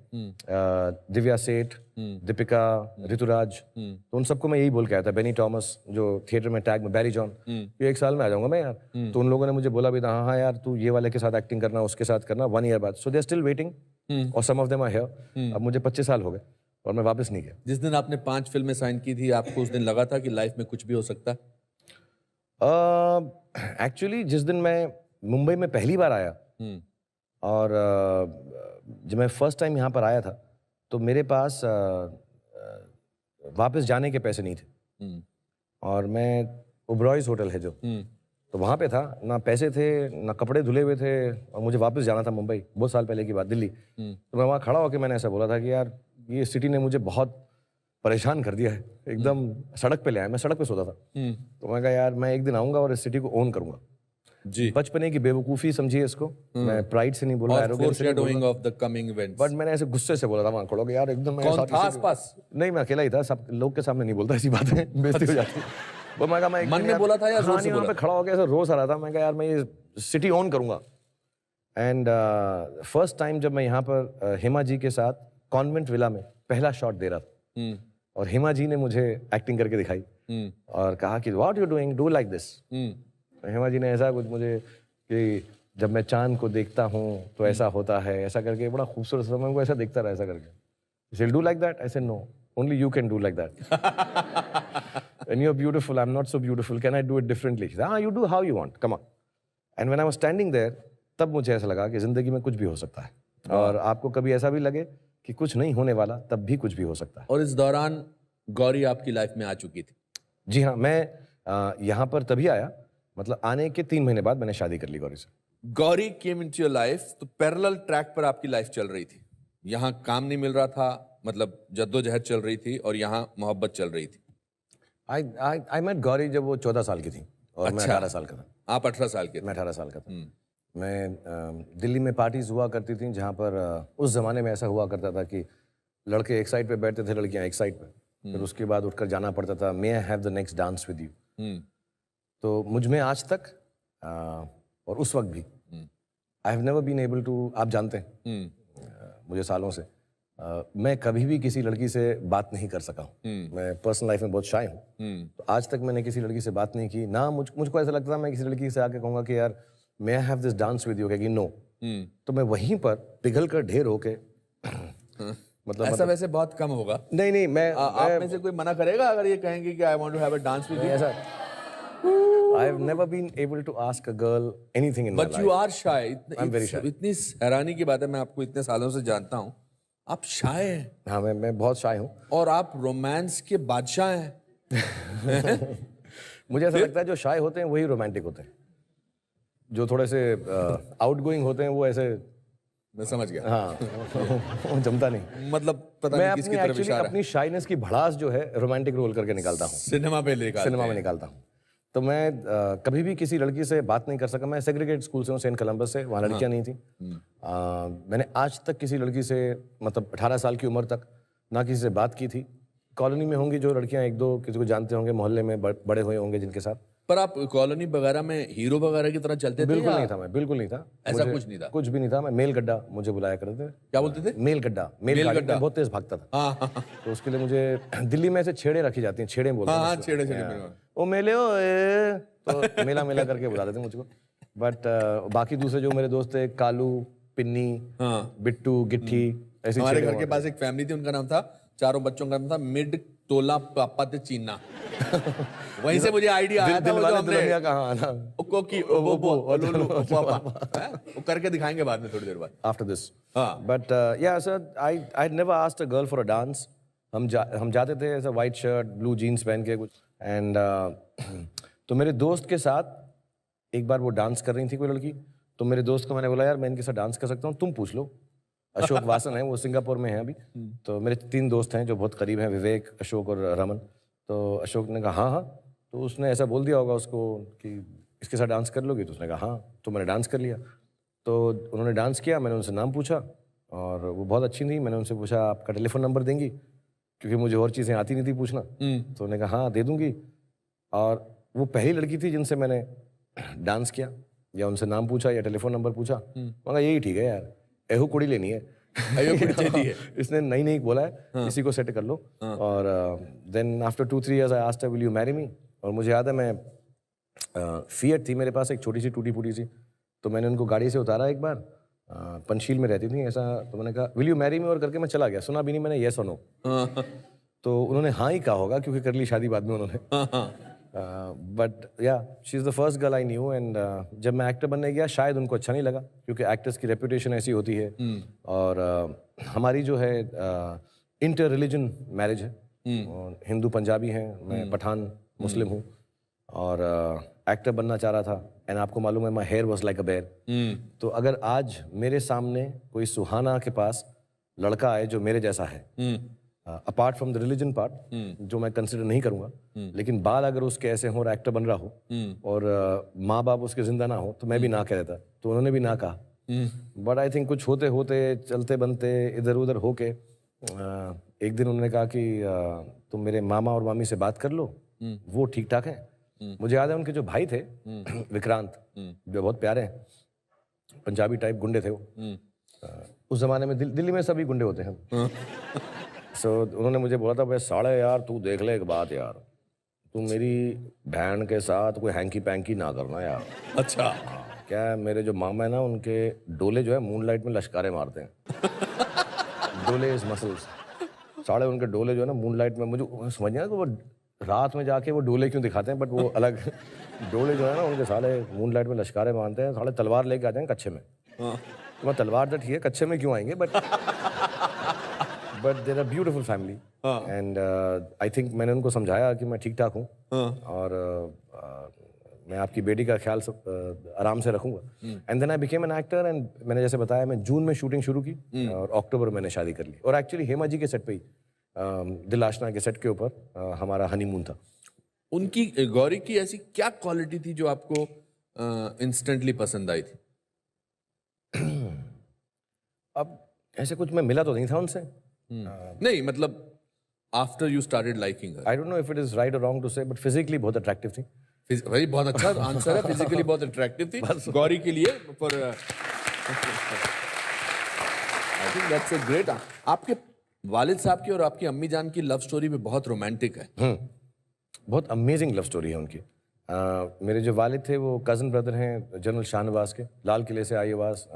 दिव्या सेठ, दीपिका, ऋतुराज, तो उन सबको मैं यही बोल के आया था, बेनी थॉमस जो थिएटर में टैग में, बैरी जॉन, ये 1 साल में आ जाऊंगा मैं यार। तो उन लोगों ने मुझे बोला भी था, हाँ यार तू ये वाले के साथ एक्टिंग करना, उसके साथ करना, 1 ईयर बाद। सो दे आर स्टिल वेटिंग और सम ऑफ देम आर हियर। अब मुझे 25 साल हो गए और मैं वापस नहीं गया। जिस दिन आपने 5 फिल्में साइन की थी, आपको उस दिन लगा था कि लाइफ में कुछ भी हो सकता? एक्चुअली जिस दिन मैं मुंबई में पहली बार आया, और जब मैं फर्स्ट टाइम यहाँ पर आया था तो मेरे पास वापस जाने के पैसे नहीं थे। और मैं ओबरॉयज होटल है जो, तो वहाँ पे था, ना पैसे थे ना कपड़े धुले हुए थे, और मुझे वापस जाना था मुंबई, बहुत साल पहले की बात, दिल्ली। तो मैं वहाँ खड़ा होकर मैंने ऐसा बोला था कि यार ये सिटी ने मुझे बहुत परेशान कर दिया है, एकदम सड़क पे ले आया। मैं सड़क पे सोता था। तो मैं कहा यार मैं एक दिन आऊँगा और इस सिटी को ओन करूँगा जी। बचपने की बेवकूफ़ी समझिए इसको। मैं प्राइड से नहीं बोल रहा, arrogance से नहीं बोल रहा। Of the coming events. But मैंने ऐसे गुस्से से बोला था वहाँ खड़ो के यार एकदम मेरे कौन साथ था ऐसे- आसपास? नहीं, मैं अकेला ही था, सब लोग के सामने नहीं बोलता ऐसी बातें, बेइज्जती हो जाती है। वो मैं कहा मैं एक मन दिन में यार- बोला था या जोर हाँ, से नहीं, वहाँ बोला पे खड़ा होकर ऐसे रोज आ रहा था। मैं कहा यार मैं ये सिटी ऑन करूँगा। एंड फर्स्ट टाइम जब मैं यहाँ पर हेमा जी के साथ कॉन्वेंट विला में पहला शॉट दे रहा था, और हेमा जी ने मुझे एक्टिंग करके दिखाई और कहा कि what you doing, do like this. Hema ji ने ऐसा कुछ मुझे कि जब मैं चांद को देखता हूँ तो ऐसा होता है, ऐसा करके बड़ा खूबसूरत सा, मैं उनको ऐसा देखता रहा, ऐसा करके। She'll do like that? I said no. Only you can do like that. And you're beautiful. I'm not so beautiful. Can I do it differently? She said, you do how you want. Come on. And when I was standing there, तब मुझे ऐसा लगा कि जिंदगी में कुछ भी हो सकता है। और आपको कभी ऐसा भी लगे कि कुछ नहीं होने वाला, तब भी कुछ भी हो सकता है। और इस दौरान गौरी आपकी लाइफ में आ चुकी थी? जी हाँ, मैं यहाँ पर तभी आया, मतलब आने के 3 महीने बाद मैंने शादी कर ली गौरी से। Gauri came into your life, तो पैरेलल ट्रैक पर आपकी लाइफ चल रही थी। यहाँ काम नहीं मिल रहा था, मतलब जद्दोजहद चल रही थी, और यहाँ मोहब्बत चल रही थी। आई मेट गौरी जब वो 14 साल की थी और मैं 18 साल का था। आप 18 साल के थे। मैं 18 साल का था। मैं दिल्ली में पार्टीज हुआ करती थी जहाँ पर उस जमाने में ऐसा हुआ करता था कि लड़के एक साइड पे बैठते थे, लड़कियाँ एक साइड पे। फिर उसके बाद उठकर जाना पड़ता था, may I have the next dance with you. तो मुझ में आज तक और उस वक्त भी I have never been able to, आप जानते हैं मुझे सालों से, मैं कभी भी किसी लड़की से बात नहीं कर सका हूँ। मैं पर्सनल लाइफ में बहुत शाय हूँ, तो आज तक मैंने किसी लड़की से बात नहीं की ना। मुझको ऐसा लगता था मैं किसी लड़की से आके कहूँगा कि यार may I have this dance with you, कहेगी नो, तो मैं वहीं पर पिघल कर ढेर होके मतलब ऐसा वैसे बहुत कम होगा। नहीं मैं आप में से कोई मना करेगा अगर ये कहेंगे कि I want to have a dance with you? ऐसा I have never been able to ask a girl anything in my but life. You are shy. I'm very shy. इतनी हैरानी की बात है, मैं आपको इतने सालों से जानता हूँ, आप शाय हैं हाँ, मैं बहुत शाय हूँ। और आप रोमांस के बादशाह हैं। मुझे ऐसा लगता है जो शाय होते हैं वही रोमांटिक होते हैं, जो थोड़े से आउटगोइंग होते हैं वो ऐसे, मैं समझ गया। हाँ वो जमता नहीं। मतलब पता मैं नहीं किसकी अपनी तरफ एक्चुअली इशारा है। अपनी शाइनेस की भड़ास जो है रोमांटिक रोल करके निकालता हूँ, सिनेमा पे लेकर सिनेमा में निकालता हूँ। तो मैं कभी भी किसी लड़की से बात नहीं कर सका। मैं सेग्रीगेट स्कूल से हूँ, सेंट कोलंबस से, वहाँ लड़कियाँ नहीं थी। मैंने आज तक किसी लड़की से, मतलब 18 साल की उम्र तक ना किसी से बात की थी। कॉलोनी में होंगी जो लड़कियाँ, एक दो किसी को जानते होंगे, मोहल्ले में बड़े हुए होंगे जिनके साथ। पर आप कॉलोनी वगैरह में हीरो वगैरह की तरह चलते थे? बिल्कुल या नहीं था मैं, बिल्कुल नहीं था। ऐसा मुझे कुछ नहीं था? कुछ भी नहीं था। मैं मेल गड्ढा मुझे बुलाया करते थे। क्या बोलते थे? मेल गड्ढा, मेल गाड़ी में बहुत तेज भागता था। हाँ, तो उसके लिए मुझे दिल्ली में ऐसे छेड़े रखी जाती हैं, छेड़े बोलते हैं हाँ, उसको। छेड़े ओ मेले ओ ए, तो मेला मेला करके बुलाते थे मुझको। बट बाकी दूसरे जो मेरे दोस्त थे, कालू, पिन्नी, बिट्टू, गिट्ठी, ऐसे हमारे छेड़े घर के पास एक फैमिली थी, उनका नाम था, चारों बच्चों का नाम था मिड टोला पापा ते चीना। वहीं से मुझे आइडिया आया था। वो जो दिलवाले हमने दुल्हनिया कहाँ आना कोकी ओबो ओलुलु पापा, वो करके दिखाएंगे बाद में, थोड़ी देर बाद। After this. हाँ। बट या sir, I never asked a girl for a dance. हम जाते थे ऐसा वाइट शर्ट ब्लू जीन्स पहन के कुछ, एंड तो मेरे दोस्त के साथ एक बार वो डांस कर रही थी कोई लड़की, तो मेरे दोस्त को मैंने बोला यार मैं इनके साथ डांस कर सकता हूँ, तुम पूछ लो। अशोक वासन है, वो सिंगापुर में है अभी। तो मेरे 3 दोस्त हैं जो बहुत करीब हैं, विवेक, अशोक और रमन। तो अशोक ने कहा हाँ हाँ, तो उसने ऐसा बोल दिया होगा उसको कि इसके साथ डांस कर लोगी, तो उसने कहा हाँ, तो मैंने डांस कर लिया। तो उन्होंने डांस किया, मैंने उनसे नाम पूछा और वो बहुत अच्छी थी। मैंने उनसे पूछा आपका टेलीफोन नंबर देंगी, क्योंकि मुझे और चीज़ें आती नहीं थी पूछना। तो उन्होंने कहा हाँ दे दूंगी। और वो पहली लड़की थी जिनसे मैंने डांस किया या उनसे नाम पूछा या टेलीफोन नंबर पूछा। मगर यही ठीक है यार, एहू कुड़ी लेनी है, इसने नहीं बोला है, इसी को सेट कर लो। और then after 2-3 years I asked her will you marry me. और मुझे याद है मैं फिएट थी मेरे पास, एक छोटी सी टूटी फूटी सी, तो मैंने उनको गाड़ी से उतारा एक बार, पंचशील में रहती थी ऐसा, तो मैंने कहा विल यू मैरी मी और करके मैं चला गया, सुना भी नहीं मैंने येस और नो। तो उन्होंने हाँ ही कहा होगा क्योंकि कर ली शादी बाद में उन्होंने। बट या she is the first girl I knew and जब मैं एक्टर बनने गया शायद उनको अच्छा नहीं लगा क्योंकि एक्टर्स की रेपुटेशन ऐसी होती है और हमारी जो है इंटर रिलीजन मैरिज है और हिंदू पंजाबी हैं, मैं पठान मुस्लिम हूँ और एक्टर बनना चाह रहा था एंड आपको मालूम है my hair was like a bear. तो अगर आज मेरे सामने कोई सुहाना के पास लड़का आए जो मेरे जैसा है, apart from the religion part जो मैं कंसिडर नहीं करूंगा, लेकिन बाल अगर उसके ऐसे हो और एक्टर बन रहा हो और माँ बाप उसके जिंदा ना हो तो मैं भी ना कह देता, तो उन्होंने भी ना कहा। बट आई थिंक कुछ होते होते चलते बनते इधर उधर होके एक दिन उन्होंने कहा कि तुम मेरे मामा और मामी से बात कर लो, वो ठीक ठाक है। मुझे याद है उनके जो भाई थे विक्रांत, जो बहुत प्यारे हैं, पंजाबी टाइप गुंडे थे वो। उस जमाने में दिल्ली में सभी गुंडे होते हैं। सो उन्होंने मुझे बोला था भाई साले यार तू देख ले एक बात यार, तू मेरी बहन के साथ कोई हैंकी पैंकी ना करना यार। अच्छा। क्या है, मेरे जो मामा है ना उनके डोले जो है मूनलाइट में लश्कारे मारते हैं। डोले इज मसल्स, साले उनके डोले जो है ना मूनलाइट में, मुझे समझ नहीं आया कि वो रात में जाके वो डोले क्यों दिखाते हैं, बट वो अलग डोले जो है ना उनके साले मूनलाइट में लश्कारे मारते हैं। साले तलवार लेके आते हैं कच्छे में। तो मैं तलवार तो ठीक है, कच्छे में क्यों आएंगे, but there are beautiful family and I think मैंने उनको समझाया कि मैं ठीक ठाक हूँ और मैं आपकी बेटी का ख्याल आराम से रखूंगा। And then I became an actor and मैंने जैसे बताया मैं जून में शूटिंग शुरू की और अक्टूबर में मैंने शादी कर ली। और एक्चुअली हेमा जी के सेट पे ही दिल आशना के सेट के ऊपर हमारा हनीमून था। उनकी गौरी की ऐसी क्या क्वालिटी थी जो आपको इंस्टेंटली पसंद आई थी? अब ऐसे कुछ मैं मिला तो नहीं था उनसे। नहीं मतलब after you started liking her. I don't know if it is right और रॉन्ग टू से, बट फिजिकली बहुत अट्रैक्टिव थी। भाई बहुत अच्छा आंसर है, फिजिकली बहुत अट्रैक्टिव थी गौरी के लिए। पर I think that's a great. आपके वालिद साहब की और आपकी अम्मी जान की लव स्टोरी भी बहुत रोमांटिक है। बहुत अमेजिंग लव स्टोरी है उनकी। मेरे जो वालिद थे वो कज़न ब्रदर हैं जनरल शाहनवाज के, लाल किले से आई आवाज,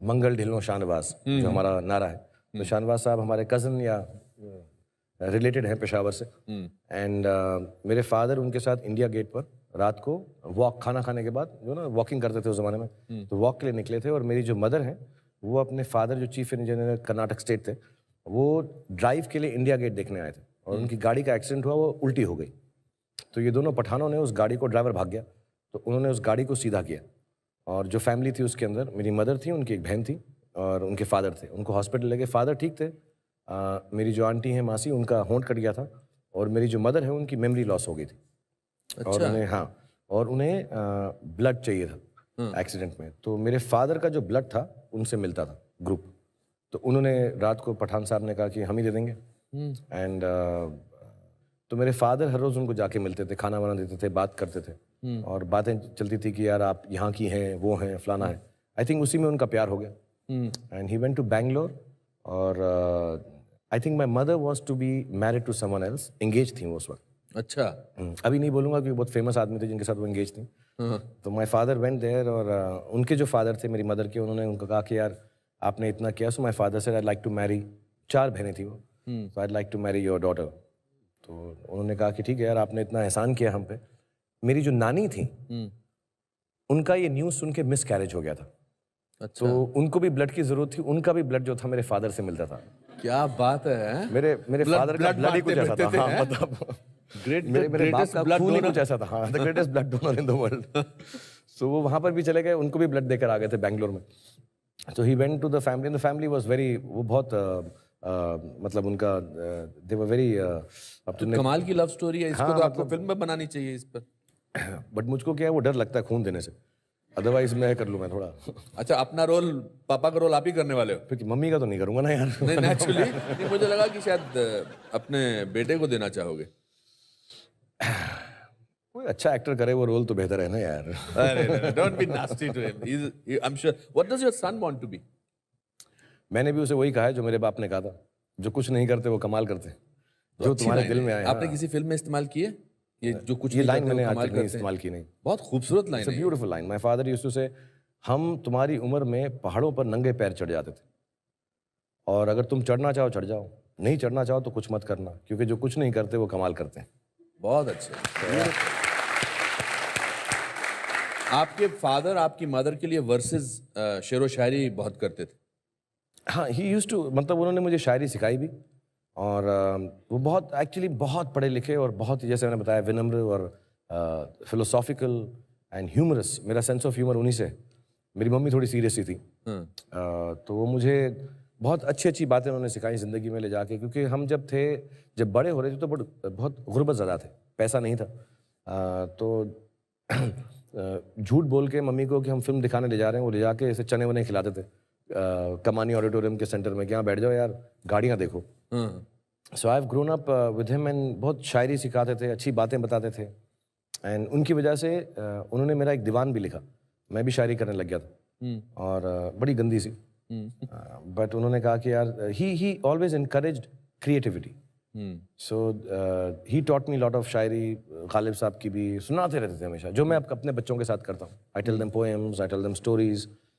मंगल ढिलो शाहनवाज जो हमारा नारा है। तो शाहनवाज साहब हमारे कज़न या रिलेटेड हैं पेशावर से। एंड मेरे फादर उनके साथ इंडिया गेट पर रात को वॉक, खाना खाने के बाद जो ना वॉकिंग करते थे उस ज़माने में, तो वॉक के लिए निकले थे। और मेरी जो मदर हैं वो अपने फादर जो चीफ इंजीनियर कर्नाटक स्टेट थे, वो ड्राइव के लिए इंडिया गेट देखने आए थे और उनकी गाड़ी का एक्सीडेंट हुआ, वो उल्टी हो गई। तो ये दोनों पठानों ने उस गाड़ी को, ड्राइवर भाग गया तो उन्होंने उस गाड़ी को सीधा किया। और जो फैमिली थी उसके अंदर मेरी मदर थी, उनकी एक बहन थी और उनके फादर थे। उनको हॉस्पिटल ले गए, फादर ठीक थे। मेरी जो आंटी हैं मासी, उनका होंठ कट गया था और मेरी जो मदर है उनकी मेमोरी लॉस हो गई थी। अच्छा। और उन्हें और उन्हें ब्लड चाहिए था एक्सीडेंट में। तो मेरे फादर का जो ब्लड था उनसे मिलता था ग्रुप, तो उन्होंने रात को पठान साहब ने कहा कि हम ही दे देंगे। एंड तो मेरे फादर हर रोज़ उनको जाके मिलते थे, खाना वाना देते थे, बात करते थे और बातें चलती थी कि यार आप यहाँ की हैं, वो हैं, फलाना है। आई थिंक उसी में उनका प्यार हो गया and he went to Bangalore. और I think my mother was to be married to someone else, engage थी वो उस वक्त। अच्छा। अभी नहीं बोलूँगा क्योंकि बहुत फेमस आदमी थे जिनके साथ वो एंगेज थी। तो माई फादर वेंट देयर और उनके जो फादर थे मेरी मदर के, उन्होंने उनको कहा कि यार आपने इतना किया। सो माई फादर से आई लाइक टू मैरी, 4 बहनें थी वो, so I like to marry your daughter. तो उन्होंने कहा कि ठीक है यार आपने इतना एहसान किया हम पे। मेरी जो नानी थी उनका ये न्यूज़ सुन के मिस कैरेज हो गया था। अच्छा। तो उनको भी ब्लड की जरूरत थी, उनका भी ब्लड जो था मेरे फादर से मिलता था। क्या बात है। मेरे फादर का ब्लड ही कुछ ऐसा था। हाँ, मतलब मेरे बाप का खून ही कुछ ऐसा था। हाँ, the greatest blood donor in the world. So वो वहाँ पर भी चले गए, उनको भी ब्लड देकर आ गए थे बैंगलोर में। तो he went to the family and the family was very, वो बहुत मतलब उनका दे वर वेरी। अब तुमने कमाल की लव स्टोरी है, इसको हाँ, तो आपको मतलब- फिल्म में बनानी चाहिए इस पर। बट मुझको क्या है वो डर लगता है खून देने से, अदरवाइज मैं कर लूँ मैं थोड़ा। अच्छा, अपना रोल, पापा का रोल आप ही करने वाले हो? क्योंकि मम्मी का तो नहीं करूँगा ना यार। नहीं नेचुरली मुझे लगा कि शायद अपने बेटे को देना चाहोगे। कोई अच्छा एक्टर करे वो रोल तो बेहतर है ना यार। अरे don't be nasty to him, I am sure. What does your son want to be? मैंने भी उसे वही कहा है जो मेरे बाप ने कहा था, जो कुछ नहीं करते वो कमाल करते हैं, जो अच्छी तुम्हारे लाइन दिल है। में आए। आपने किसी फिल्म में इस्तेमाल की है ये, जो कुछ ये नहीं लाइन करते मैंने वो आज कमाल तक नहीं करते हैं? इस्तेमाल की नहीं। बहुत खूबसूरत लाइन इट्स अ है। Beautiful line. My father used to say, हम तुम्हारी उम्र में पहाड़ों पर नंगे पैर चढ़ जाते थे और अगर तुम चढ़ना चाहो चढ़ जाओ, नहीं चढ़ना चाहो तो कुछ मत करना, क्योंकि जो कुछ नहीं करते वो कमाल करते हैं। बहुत अच्छे। आपके फादर आपकी मदर के लिए वर्सेस शेर व शायरी बहुत करते थे। हाँ, ही यूज्ड टू, मतलब उन्होंने मुझे शायरी सिखाई भी, और वो बहुत एक्चुअली बहुत पढ़े लिखे और बहुत ही, जैसे मैंने बताया, विनम्र और फिलोसॉफिकल एंड ह्यूमरस। मेरा सेंस ऑफ ह्यूमर उन्हीं से है। मेरी मम्मी थोड़ी सीरियस सी थी, तो वो मुझे बहुत अच्छी अच्छी बातें उन्होंने सिखाई ज़िंदगी में ले जाके, क्योंकि हम जब बड़े हो रहे थे तो बहुत गुर्बत ज़्यादा थे, पैसा नहीं था। तो झूठ बोल के मम्मी को कि हम फिल्म दिखाने ले जा रहे हैं, वो ले जाके ऐसे चने वने खिलाते थे कमानी ऑडिटोरियम के सेंटर में, कि यहाँ बैठ जाओ यार, गाड़ियाँ देखो। So I have grown up with him, and बहुत शायरी सिखाते थे, अच्छी बातें बताते थे, एंड उनकी वजह से उन्होंने मेरा एक दीवान भी लिखा। मैं भी शायरी करने लग गया था, और बड़ी गंदी सी, बट उन्होंने कहा कि यार, he always encouraged creativity. So he taught me lot of शायरी। गालिब साहब की भी सुनाते रहते थे हमेशा, जो मैं अपने बच्चों के साथ करता हूँ। I tell them poems, I tell them stories.